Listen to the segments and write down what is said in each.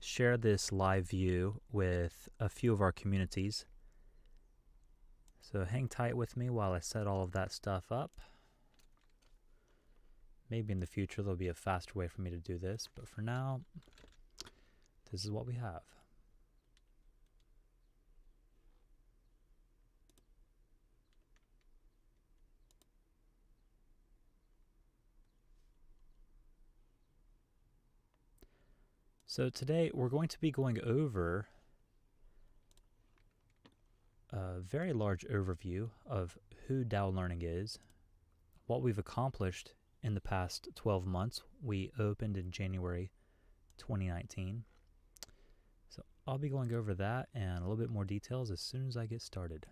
share this live view with a few of our communities. So hang tight with me while I set all of that stuff up. Maybe in the future there'll be a faster way for me to do this, but for now, this is what we have. So today we're going to be going over a very large overview of who Tao Learning is, what we've accomplished in the past 12 months. We opened in January 2019. So I'll be going over that and a little bit more details as soon as I get started.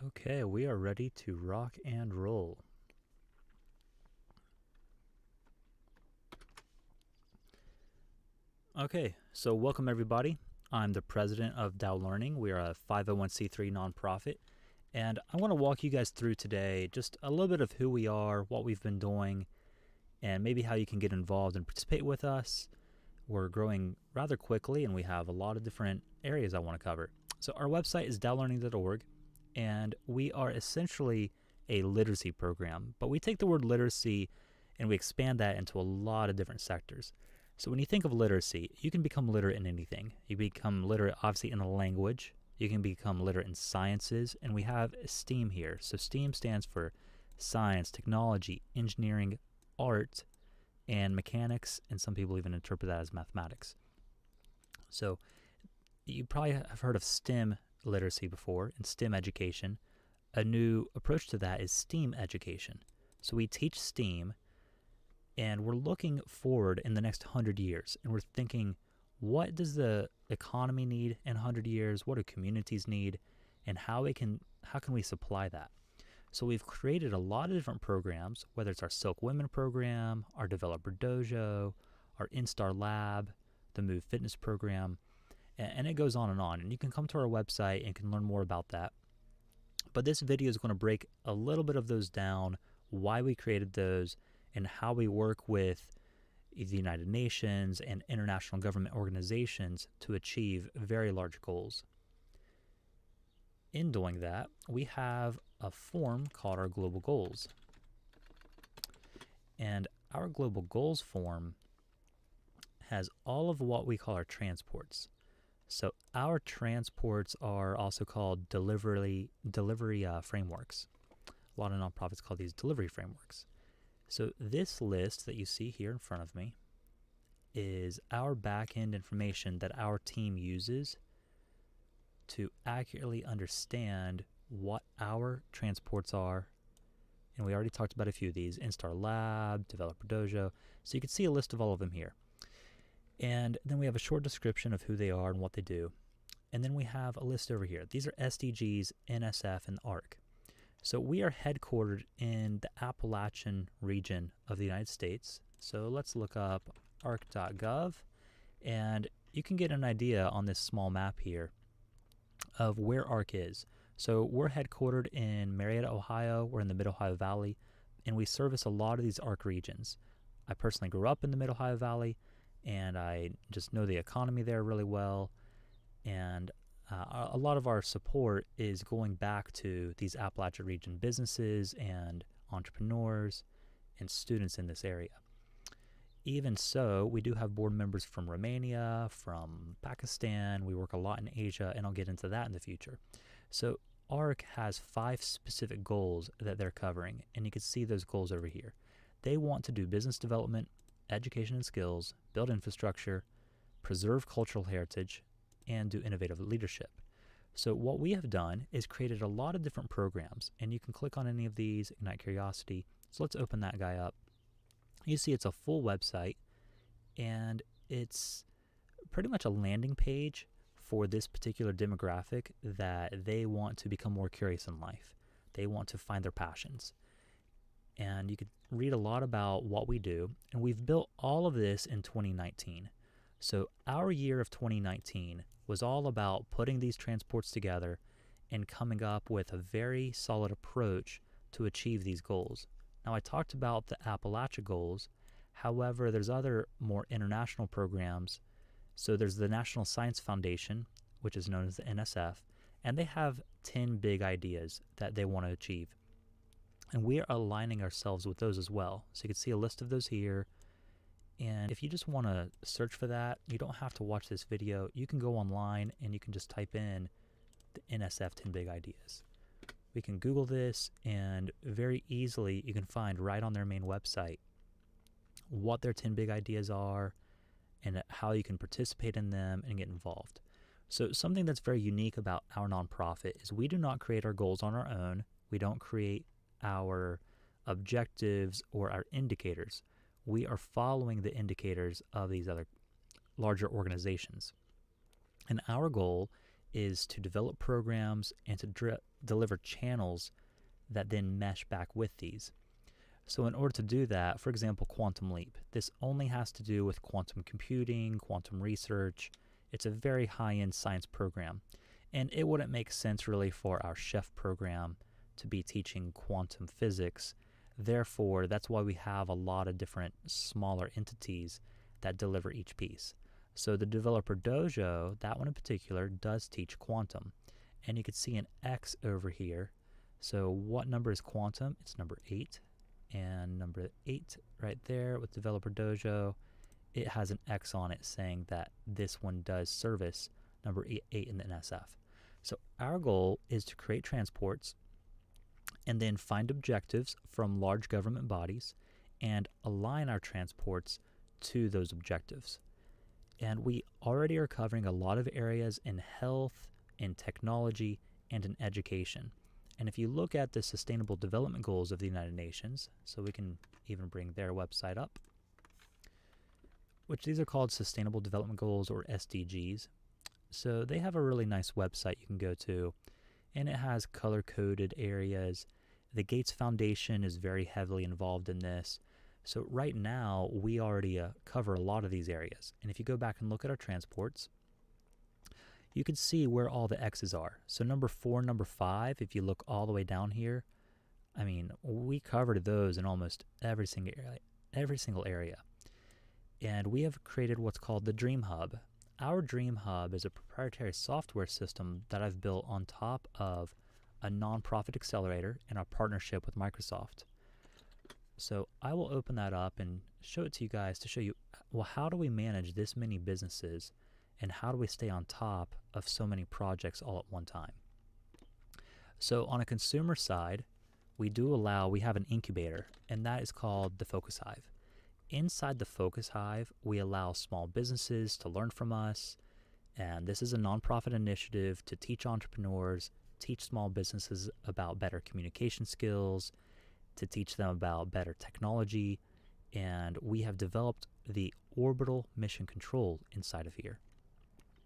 Okay, we are ready to rock and roll. Okay, so welcome everybody. I'm the president of Tao Learning. We are a 501c3 nonprofit, and I want to walk you guys through today just a little bit of who we are, what we've been doing, and maybe how you can get involved and participate with us. We're growing rather quickly, and we have a lot of different areas I want to cover. So our website is taolearning.org, and we are essentially a literacy program, but we take the word literacy and we expand that into a lot of different sectors. So when you think of literacy, you can become literate in anything. You become literate, obviously, in a language. You can become literate in sciences, and we have STEAM here. So STEAM stands for science, technology, engineering, art, and mechanics, and some people even interpret that as mathematics. So you probably have heard of STEM literacy before, and STEM education. A new approach to that is STEAM education. So we teach STEAM, and we're looking forward in the next 100 years, and we're thinking, what does the economy need in 100 years? What do communities need? And how can we supply that? So we've created a lot of different programs, whether it's our Silk Women program, our Developer Dojo, our In-Star Lab, the Move Fitness program, and it goes on. And you can come to our website and can learn more about that. But this video is going to break a little bit of those down, why we created those, and how we work with the United Nations and international government organizations to achieve very large goals. In doing that, we have a form called our Global Goals. And our Global Goals form has all of what we call our transports. So our transports are also called delivery frameworks. A lot of nonprofits call these delivery frameworks. So this list that you see here in front of me is our back-end information that our team uses to accurately understand what our transports are. And we already talked about a few of these: In-Star Lab, Developer Dojo. So you can see a list of all of them here. And then we have a short description of who they are and what they do. And then we have a list over here. These are SDGs, NSF, and ARC. So we are headquartered in the Appalachian region of the United States. So let's look up arc.gov, and you can get an idea on this small map here of where ARC is. So we're headquartered in Marietta, Ohio. We're in the Mid-Ohio Valley, and we service a lot of these ARC regions. I personally grew up in the Mid-Ohio Valley, and I just know the economy there really well. And a lot of our support is going back to these Appalachia region businesses and entrepreneurs and students in this area. Even so, we do have board members from Romania, from Pakistan. We work a lot in Asia, and I'll get into that in the future. So ARC has 5 specific goals that they're covering, and you can see those goals over here. They want to do business development, education and skills, build infrastructure, preserve cultural heritage, and do innovative leadership. So what we have done is created a lot of different programs, and you can click on any of these, ignite curiosity. So let's open that guy up. You see it's a full website, and it's pretty much a landing page for this particular demographic that they want to become more curious in life. They want to find their passions. And you could read a lot about what we do, and we've built all of this in 2019. So our year of 2019 was all about putting these transports together and coming up with a very solid approach to achieve these goals. Now, I talked about the Appalachia goals. However, there's other more international programs. So there's the National Science Foundation, which is known as the NSF, and they have 10 big ideas that they want to achieve. And we are aligning ourselves with those as well. So you can see a list of those here. And if you just want to search for that, you don't have to watch this video. You can go online and you can just type in the NSF 10 Big Ideas. We can Google this, and very easily you can find right on their main website what their 10 big ideas are and how you can participate in them and get involved. So something that's very unique about our nonprofit is we do not create our goals on our own. We don't create our objectives or our indicators. We are following the indicators of these other larger organizations. And our goal is to develop programs and to deliver channels that then mesh back with these. So in order to do that, for example, Quantum Leap, this only has to do with quantum computing, quantum research. It's a very high-end science program. And it wouldn't make sense really for our chef program to be teaching quantum physics. Therefore, that's why we have a lot of different smaller entities that deliver each piece. So the Developer Dojo, that one in particular, does teach quantum. And you can see an X over here. So what number is quantum? It's number 8. And number 8 right there with Developer Dojo, it has an X on it saying that this one does service number 8 in the NSF. So our goal is to create transports and then find objectives from large government bodies and align our transports to those objectives. And we already are covering a lot of areas in health, in technology, and in education. And if you look at the Sustainable Development Goals of the United Nations, so we can even bring their website up, which these are called Sustainable Development Goals, or SDGs. So they have a really nice website you can go to, and it has color-coded areas. The Gates Foundation is very heavily involved in this. So right now, we already cover a lot of these areas. And if you go back and look at our transports, you can see where all the X's are. So number 4, number 5, if you look all the way down here, I mean, we covered those in almost every single area. And we have created what's called the Dream Hub. Our Dream Hub is a proprietary software system that I've built on top of a nonprofit accelerator in our partnership with Microsoft. So I will open that up and show it to you guys to show you, well, how do we manage this many businesses and how do we stay on top of so many projects all at one time? So on a consumer side, we have an incubator, and that is called the Focus Hive. Inside the Focus Hive, we allow small businesses to learn from us, and this is a nonprofit initiative to teach entrepreneurs, teach small businesses about better communication skills, to teach them about better technology, and we have developed the orbital mission control inside of here.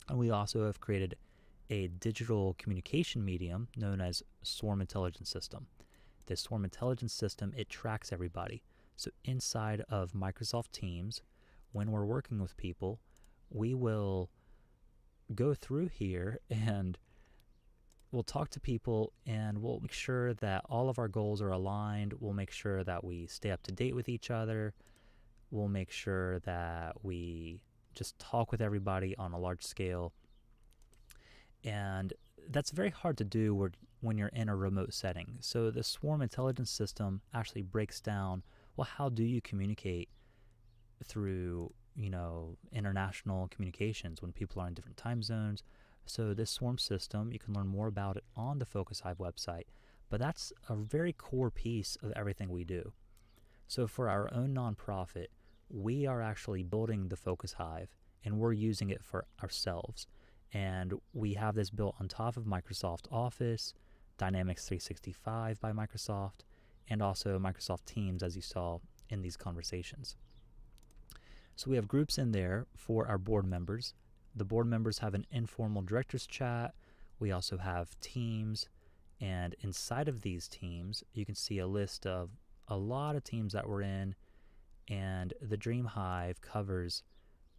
And we also have created a digital communication medium known as Swarm Intelligence System. This Swarm Intelligence System, it tracks everybody. So inside of Microsoft Teams, when we're working with people, we will go through here and we'll talk to people and we'll make sure that all of our goals are aligned. We'll make sure that we stay up to date with each other. We'll make sure that we just talk with everybody on a large scale. And that's very hard to do when you're in a remote setting. So the Swarm Intelligence System actually breaks down, well, how do you communicate through, international communications when people are in different time zones? So this Swarm system, you can learn more about it on the Focus Hive website, but that's a very core piece of everything we do. So for our own nonprofit, we are actually building the Focus Hive, and we're using it for ourselves. And we have this built on top of Microsoft Office, Dynamics 365 by Microsoft, and also Microsoft Teams, as you saw in these conversations. So we have groups in there for our board members. The board members have an informal directors chat. We also have teams, and inside of these teams, you can see a list of a lot of teams that we're in, and the Dream Hive covers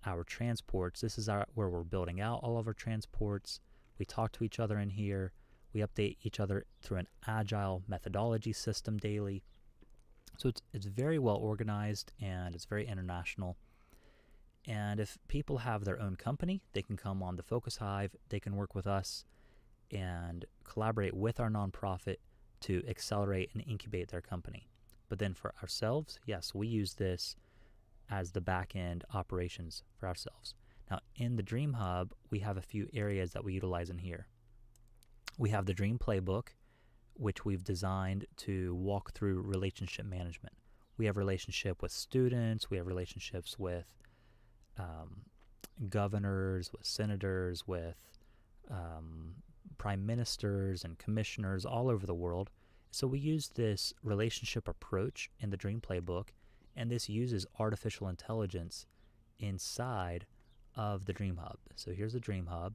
our transports. This is where we're building out all of our transports. We talk to each other in here. We update each other through an agile methodology system daily. So it's very well organized and it's very international. And if people have their own company, they can come on the Focus Hive. They can work with us and collaborate with our nonprofit to accelerate and incubate their company. But then for ourselves, yes, we use this as the back-end operations for ourselves. Now, in the Dream Hub, we have a few areas that we utilize in here. We have the Dream Playbook, which we've designed to walk through relationship management. We have relationship with students. We have relationships with governors, with senators, with prime ministers and commissioners all over the world. So we use this relationship approach in the Dream Playbook, and this uses artificial intelligence inside of the Dream Hub. So here's the Dream Hub,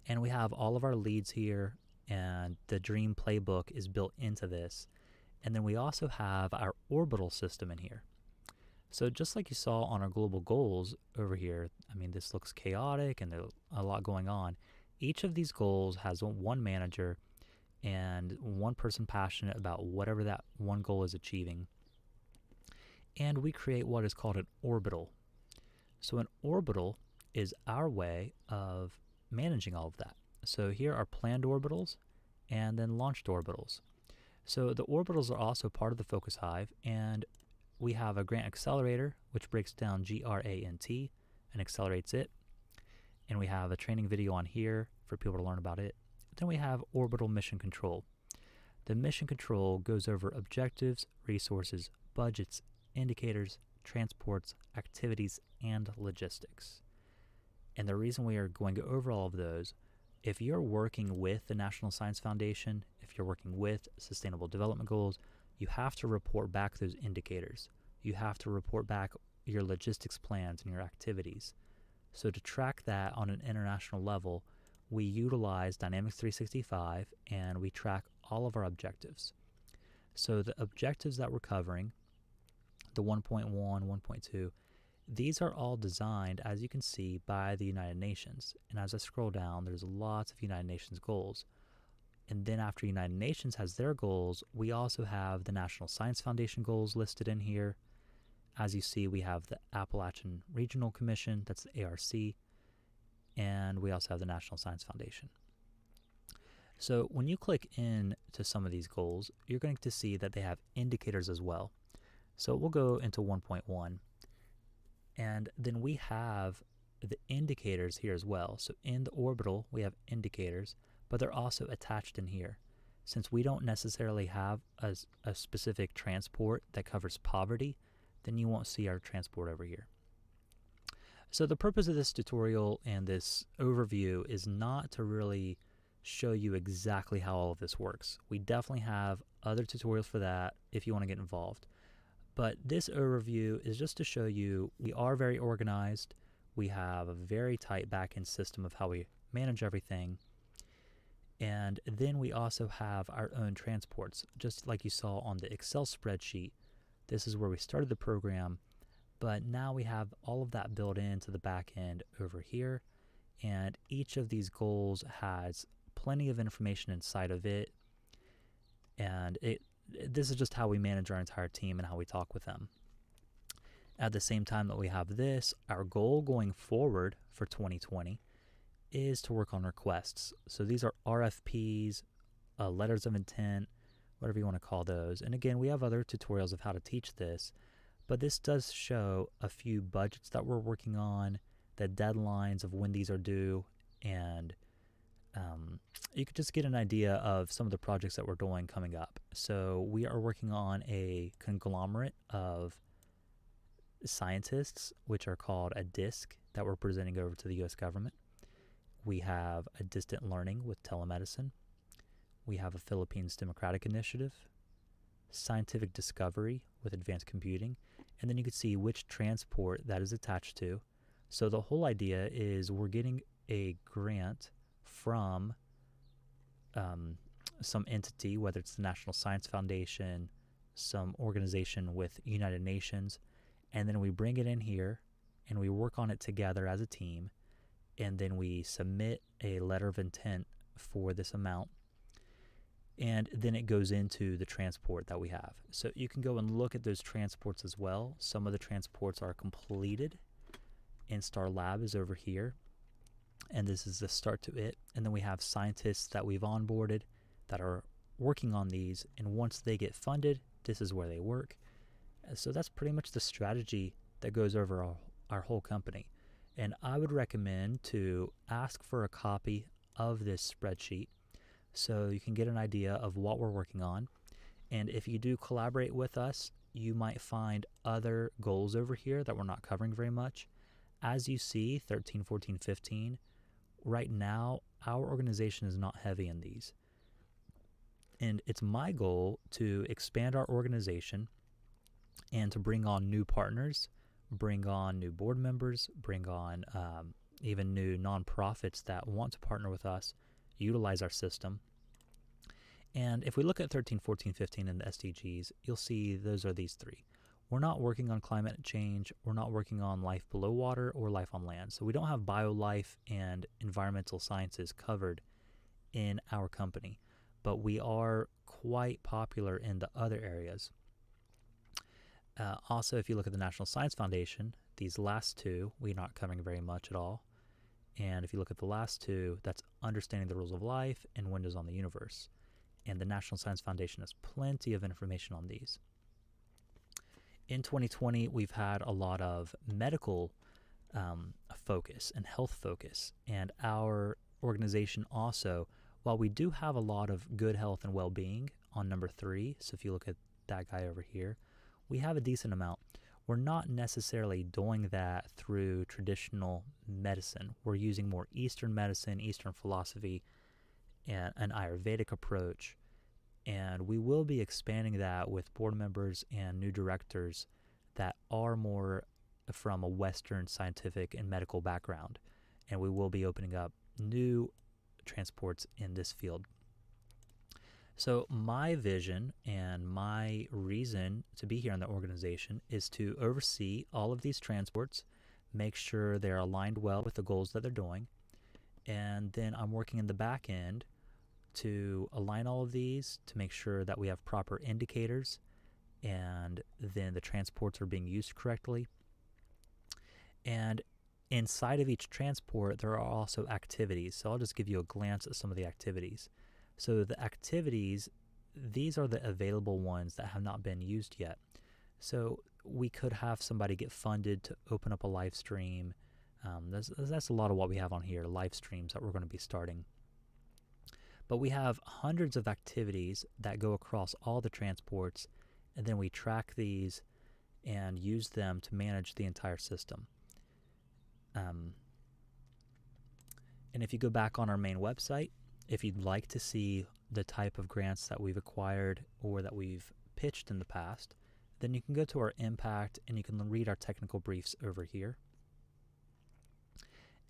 and we have all of our leads here, and the Dream Playbook is built into this. And then we also have our orbital system in here. So just like you saw on our global goals over here, I mean, this looks chaotic and there's a lot going on. Each of these goals has one manager and one person passionate about whatever that one goal is achieving. And we create what is called an orbital. So an orbital is our way of managing all of that. So here are planned orbitals and then launched orbitals. So the orbitals are also part of the Focus Hive, and we have a grant accelerator, which breaks down GRANT and accelerates it. And we have a training video on here for people to learn about it. Then we have orbital mission control. The mission control goes over objectives, resources, budgets, indicators, transports, activities, and logistics. And the reason we are going over all of those, if you're working with the National Science Foundation, if you're working with Sustainable Development Goals, you have to report back those indicators. You have to report back your logistics plans and your activities. So to track that on an international level, we utilize Dynamics 365 and we track all of our objectives. So the objectives that we're covering the 1.1, 1.2, these are all designed, as you can see, by the United Nations. And as I scroll down, there's lots of United Nations goals. And then after United Nations has their goals, we also have the National Science Foundation goals listed in here. As you see, we have the Appalachian Regional Commission, that's the ARC, and we also have the National Science Foundation. So when you click in to some of these goals, you're going to see that they have indicators as well. So we'll go into 1.1, and then we have the indicators here as well. So in the orbital, we have indicators, but they're also attached in here. Since we don't necessarily have a specific transport that covers poverty, then you won't see our transport over here. So the purpose of this tutorial and this overview is not to really show you exactly how all of this works. We definitely have other tutorials for that if you want to get involved. But this overview is just to show you we are very organized. We have a very tight back-end system of how we manage everything. And then we also have our own transports. Just like you saw on the Excel spreadsheet, this is where we started the program, but now we have all of that built into the back end over here. And each of these goals has plenty of information inside of it. And this is just how we manage our entire team and how we talk with them. At the same time that we have this, our goal going forward for 2020 is to work on requests. So these are RFPs, letters of intent, whatever you want to call those. And again, we have other tutorials of how to teach this, but this does show a few budgets that we're working on, the deadlines of when these are due, and you could just get an idea of some of the projects that we're doing coming up. So we are working on a conglomerate of scientists, which are called a DISC, that we're presenting over to the U.S. government. We have a distant learning with telemedicine. We have a Philippines Democratic Initiative, scientific discovery with advanced computing, and then you can see which transport that is attached to. So the whole idea is we're getting a grant from some entity, whether it's the National Science Foundation, some organization with United Nations, and then we bring it in here and we work on it together as a team, and then we submit a letter of intent for this amount, and then it goes into the transport that we have. So you can go and look at those transports as well. Some of the transports are completed. Instar Lab is over here, and this is the start to it. And then we have scientists that we've onboarded that are working on these, and once they get funded, this is where they work. So that's pretty much the strategy that goes over our whole company. And I would recommend to ask for a copy of this spreadsheet so you can get an idea of what we're working on. And if you do collaborate with us, you might find other goals over here that we're not covering very much. As you see, 13, 14, 15, right now, our organization is not heavy in these. And it's my goal to expand our organization and to bring on new partners, bring on new board members, bring on even new nonprofits that want to partner with us, utilize our system. And if we look at 13, 14, 15 in the SDGs, you'll see those are these three. We're not working on climate change. We're not working on life below water or life on land. So we don't have biolife and environmental sciences covered in our company, but we are quite popular in the other areas. Also, if you look at the National Science Foundation, these last two, we're not covering very much at all. And if you look at the last two, that's understanding the rules of life and windows on the universe. And the National Science Foundation has plenty of information on these. In 2020, we've had a lot of medical focus and health focus. And our organization also, while we do have a lot of good health and well-being on number 3, so if you look at that guy over here, we have a decent amount. We're not necessarily doing that through traditional medicine. We're using more Eastern medicine, Eastern philosophy, and an Ayurvedic approach. And we will be expanding that with board members and new directors that are more from a Western scientific and medical background. And we will be opening up new transports in this field. So my vision and my reason to be here in the organization is to oversee all of these transports, make sure they're aligned well with the goals that they're doing, and then I'm working in the back end to align all of these to make sure that we have proper indicators and then the transports are being used correctly. And inside of each transport, there are also activities. So I'll just give you a glance at some of the activities. So the activities, these are the available ones that have not been used yet. So we could have somebody get funded to open up a live stream. That's a lot of what we have on here, live streams that we're going to be starting. But we have hundreds of activities that go across all the transports, and then we track these and use them to manage the entire system. And if you go back on our main website, if you'd like to see the type of grants that we've acquired or that we've pitched in the past, then you can go to our impact and you can read our technical briefs over here.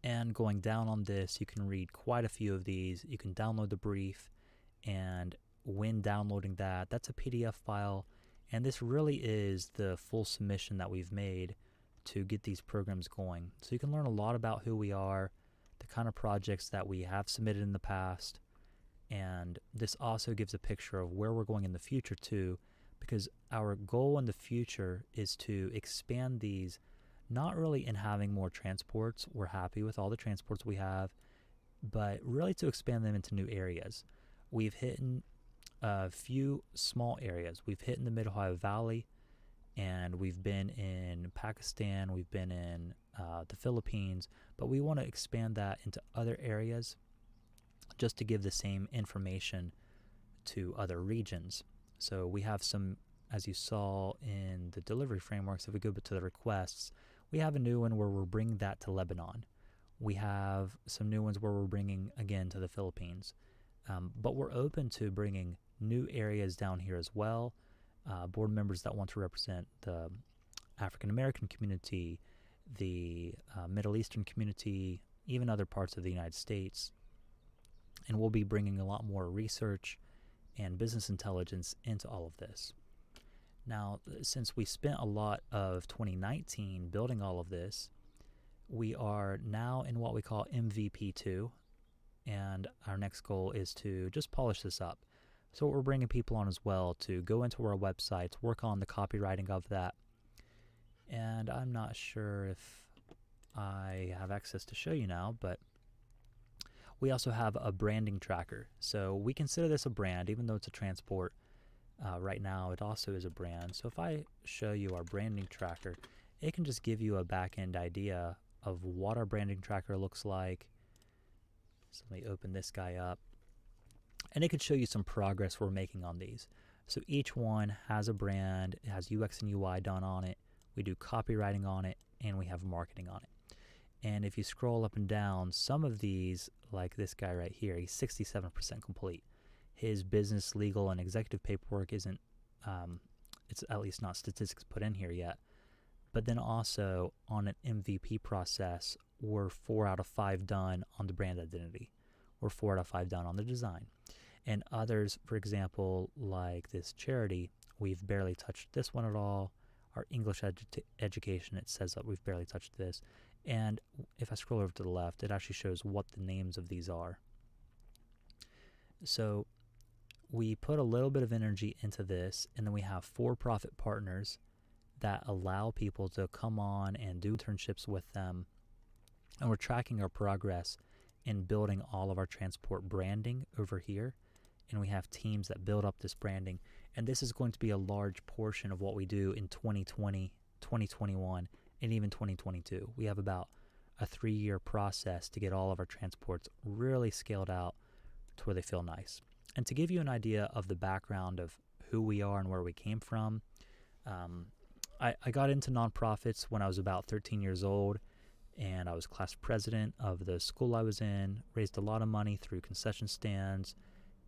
And going down on this, you can read quite a few of these. You can download the brief, and when downloading that, that's a PDF file, and this really is the full submission that we've made to get these programs going. So you can learn a lot about who we are, the kind of projects that we have submitted in the past, and this also gives a picture of where we're going in the future too, because our goal in the future is to expand these, not really in having more transports. We're happy with all the transports we have, but really to expand them into new areas. We've hit a few small areas. We've hit in the Mid-Ohio Valley, and we've been in Pakistan, we've been in the Philippines, but we want to expand that into other areas just to give the same information to other regions. So we have some, as you saw in the delivery frameworks, if we go to the requests, we have a new one where we're bringing that to Lebanon. We have some new ones where we're bringing, again, to the Philippines. But we're open to bringing new areas down here as well. Board members that want to represent the African American community, the Middle Eastern community, even other parts of the United States. And we'll be bringing a lot more research and business intelligence into all of this. Now, since we spent a lot of 2019 building all of this, we are now in what we call MVP2, and our next goal is to just polish this up. So we're bringing people on as well to go into our websites, work on the copywriting of that. And I'm not sure if I have access to show you now, but we also have a branding tracker. So we consider this a brand, even though it's a transport. Right now, it also is a brand. So if I show you our branding tracker, it can just give you a back-end idea of what our branding tracker looks like. So let me open this guy up. And it could show you some progress we're making on these. So each one has a brand, it has UX and UI done on it, we do copywriting on it, and we have marketing on it. And if you scroll up and down, some of these, like this guy right here, he's 67% complete. His business, legal, and executive paperwork isn't, it's at least not statistics put in here yet. But then also on an MVP process, we're 4 out of 5 done on the brand identity. We're 4 out of 5 done on the design. And others, for example, like this charity, we've barely touched this one at all. Our English education, it says that we've barely touched this. And if I scroll over to the left, it actually shows what the names of these are. So we put a little bit of energy into this, and then we have for-profit partners that allow people to come on and do internships with them. And we're tracking our progress in building all of our transport branding over here. And we have teams that build up this branding. And this is going to be a large portion of what we do in 2020, 2021, and even 2022. We have about a 3-year process to get all of our transports really scaled out to where they feel nice. And to give you an idea of the background of who we are and where we came from, I got into nonprofits when I was about 13 years old, and I was class president of the school I was in, raised a lot of money through concession stands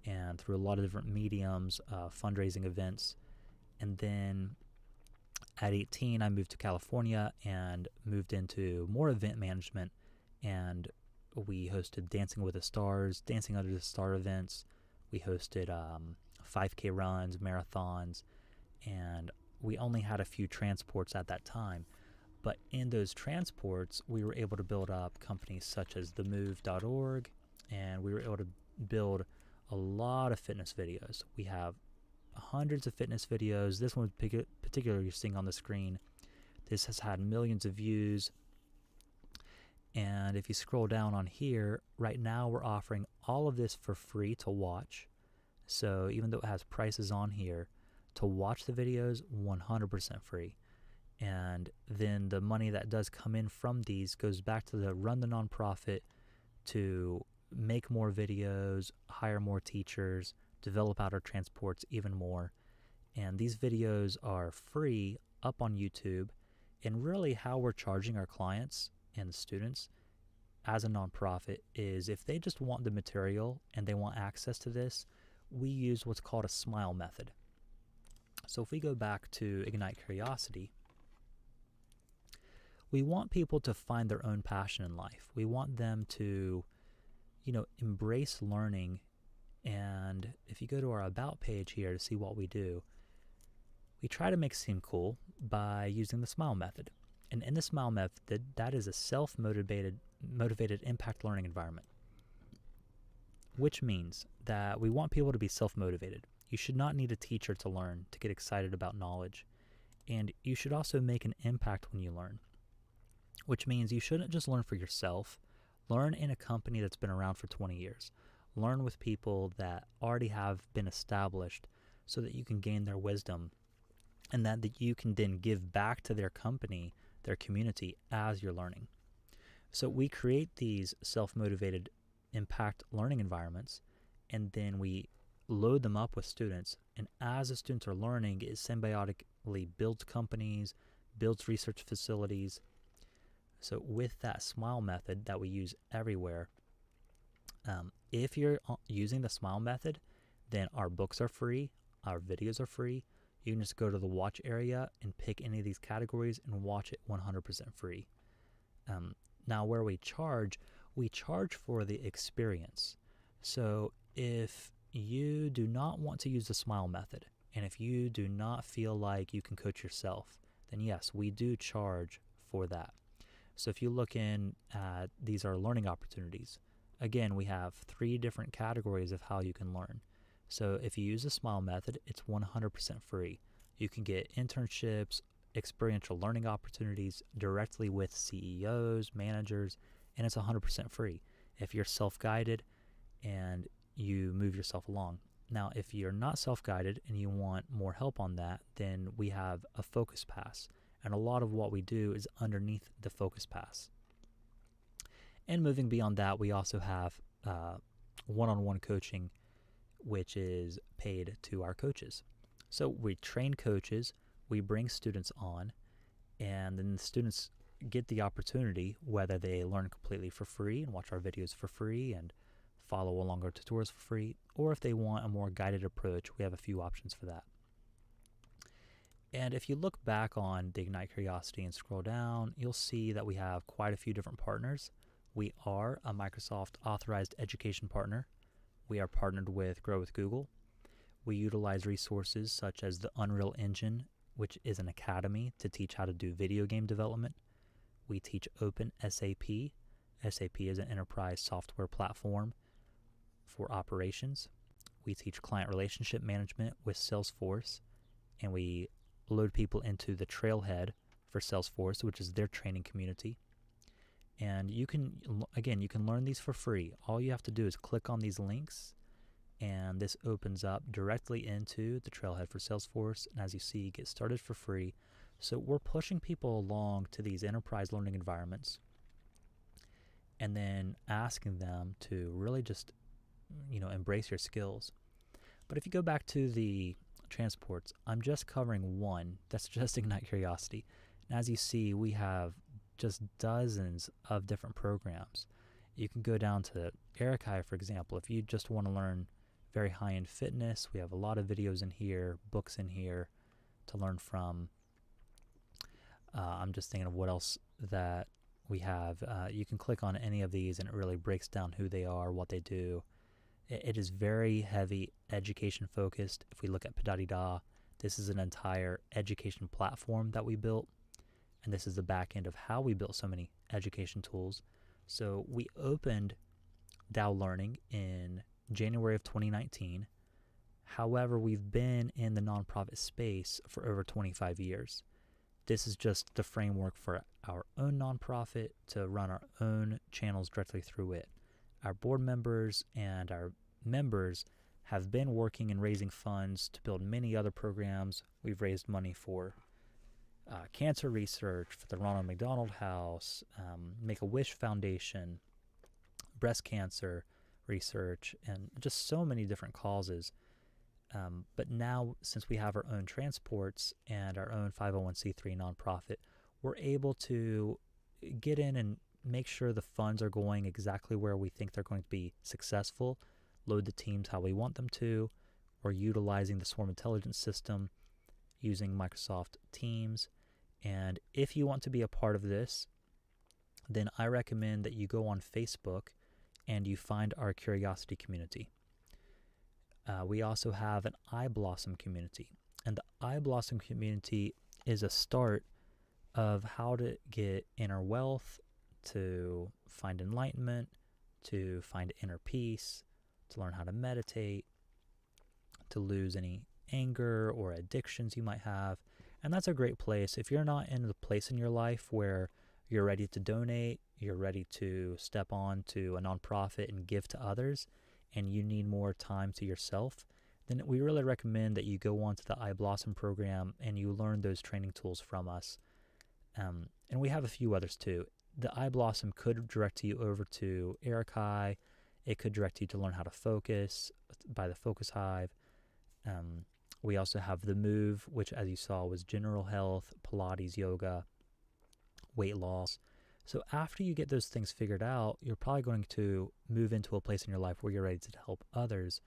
and through a lot of different mediums, fundraising events. And then at 18, I moved to California and moved into more event management, and we hosted Dancing with the Stars, Dancing Under the Star events. We hosted 5K runs, marathons, and we only had a few transports at that time. But in those transports, we were able to build up companies such as themove.org, and we were able to build a lot of fitness videos. We have hundreds of fitness videos. This one particularly you're seeing on the screen. This has had millions of views. And if you scroll down on here, right now we're offering all of this for free to watch. So even though it has prices on here, to watch the videos, 100% free. And then the money that does come in from these goes back to run the nonprofit, to make more videos, hire more teachers, develop out our transports even more. And these videos are free up on YouTube. And really how we're charging our clients and the students as a nonprofit is if they just want the material and they want access to this, we use what's called a SMILE method. So if we go back to Ignite Curiosity, we want people to find their own passion in life. We want them to, embrace learning. And if you go to our About page here to see what we do, we try to make it seem cool by using the SMILE method. And in the SMILE method, that is a self-motivated impact learning environment, which means that we want people to be self-motivated. You should not need a teacher to learn, to get excited about knowledge. And you should also make an impact when you learn, which means you shouldn't just learn for yourself. Learn in a company that's been around for 20 years. Learn with people that already have been established so that you can gain their wisdom, and that you can then give back to their company, their community, as you're learning. So we create these self-motivated impact learning environments, and then we load them up with students. And as the students are learning, it symbiotically builds companies, builds research facilities. So with that SMILE method that we use everywhere, if you're using the SMILE method, then our books are free, our videos are free. You can just go to the watch area and pick any of these categories and watch it 100% free. Now where we charge for the experience. So if you do not want to use the SMILE method, and if you do not feel like you can coach yourself, then yes, we do charge for that. So if you look in at, these are learning opportunities. Again, we have 3 different categories of how you can learn. So if you use the SMILE method, it's 100% free. You can get internships, experiential learning opportunities directly with CEOs, managers, and it's 100% free if you're self-guided and you move yourself along. Now, if you're not self-guided and you want more help on that, then we have a focus pass. And a lot of what we do is underneath the focus pass. And moving beyond that, we also have one-on-one coaching, which is paid to our coaches. So we train coaches, we bring students on, and then the students get the opportunity, whether they learn completely for free and watch our videos for free and follow along our tutorials for free, or if they want a more guided approach, we have a few options for that. And if you look back on the Ignite Curiosity and scroll down, you'll see that we have quite a few different partners. We are a Microsoft authorized education partner. We are partnered with Grow with Google. We utilize resources such as the Unreal Engine, which is an academy to teach how to do video game development. We teach Open SAP. SAP is an enterprise software platform for operations. We teach client relationship management with Salesforce, and we load people into the Trailhead for Salesforce, which is their training community. And you can learn these for free. All you have to do is click on these links, and this opens up directly into the Trailhead for Salesforce. And as you see, get started for free. So we're pushing people along to these enterprise learning environments and then asking them to really just, embrace your skills. But if you go back to the transports, I'm just covering one. That's just Ignite Curiosity. And as you see, we have just dozens of different programs. You can go down to Erikai, for example. If you just want to learn very high-end fitness, we have a lot of videos in here, books in here to learn from. I'm just thinking of what else that we have. You can click on any of these and it really breaks down who they are, what they do. It is very heavy education focused. If we look at Padadida, this is an entire education platform that we built, and this is the back end of how we built so many education tools. So we opened Tao Learning in January of 2019. However, we've been in the nonprofit space for over 25 years. This is just the framework for our own nonprofit to run our own channels directly through it. Our board members and our members have been working and raising funds to build many other programs. We've raised money for cancer research, for the Ronald McDonald House, Make-A-Wish Foundation, breast cancer research, and just so many different causes. But now, since we have our own transports and our own 501c3 nonprofit, we're able to get in and make sure the funds are going exactly where we think they're going to be successful, load the teams how we want them to. We're utilizing the Swarm Intelligence system, using Microsoft Teams. And if you want to be a part of this, then I recommend that you go on Facebook and you find our Curiosity community. We also have an iBlossom community. And the iBlossom community is a start of how to get inner wealth, to find enlightenment, to find inner peace, to learn how to meditate, to lose any anger or addictions you might have. And that's a great place. If you're not in the place in your life where you're ready to donate, you're ready to step on to a nonprofit and give to others, and you need more time to yourself, then we really recommend that you go on to the iBlossom program and you learn those training tools from us. And we have a few others too. The iBlossom could direct you over to Erikai. It could direct you to learn how to focus by the Focus Hive. We also have The Move, which, as you saw, was general health, Pilates, yoga, weight loss. So after you get those things figured out, you're probably going to move into a place in your life where you're ready to help others.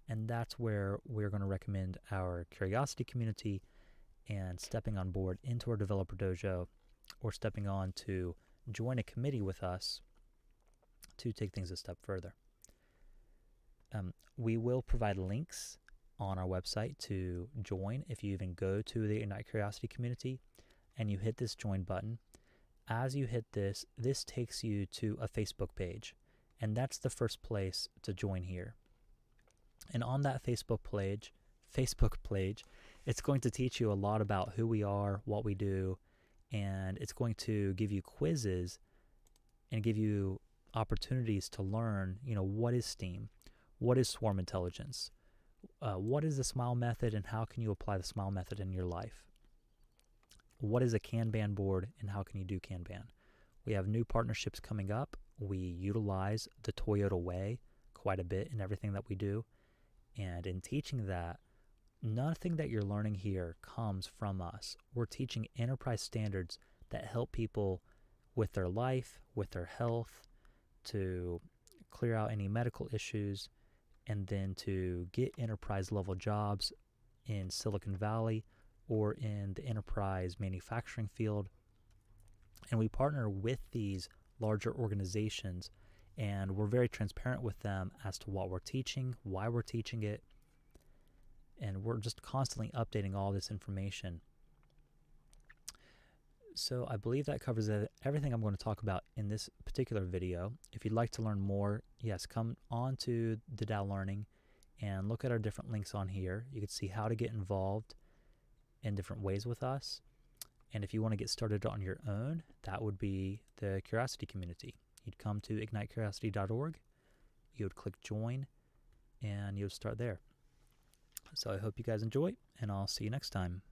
And that's where we're going to recommend our Curiosity community and stepping on board into our developer dojo, or stepping on to join a committee with us to take things a step further. We will provide links on our website to join. If you even go to the Ignite Curiosity community and you hit this join button, as you hit this, this takes you to a Facebook page, and that's the first place to join here. And on that Facebook page, it's going to teach you a lot about who we are, what we do, and it's going to give you quizzes and give you opportunities to learn, what is STEAM? What is Swarm Intelligence? What is the SMILE method, and how can you apply the SMILE method in your life? What is a Kanban board, and how can you do Kanban? We have new partnerships coming up. We utilize the Toyota way quite a bit in everything that we do. And in teaching that, nothing that you're learning here comes from us. We're teaching enterprise standards that help people with their life, with their health, to clear out any medical issues, and then to get enterprise level jobs in Silicon Valley or in the enterprise manufacturing field. And we partner with these larger organizations, and we're very transparent with them as to what we're teaching, why we're teaching it, and we're just constantly updating all this information. So I believe that covers everything I'm going to talk about in this particular video. If you'd like to learn more, yes, come on to the Tao Learning and look at our different links on here. You can see how to get involved in different ways with us. And if you want to get started on your own, that would be the Curiosity community. You'd come to ignitecuriosity.org, you would click join, and you'll start there. So I hope you guys enjoy, and I'll see you next time.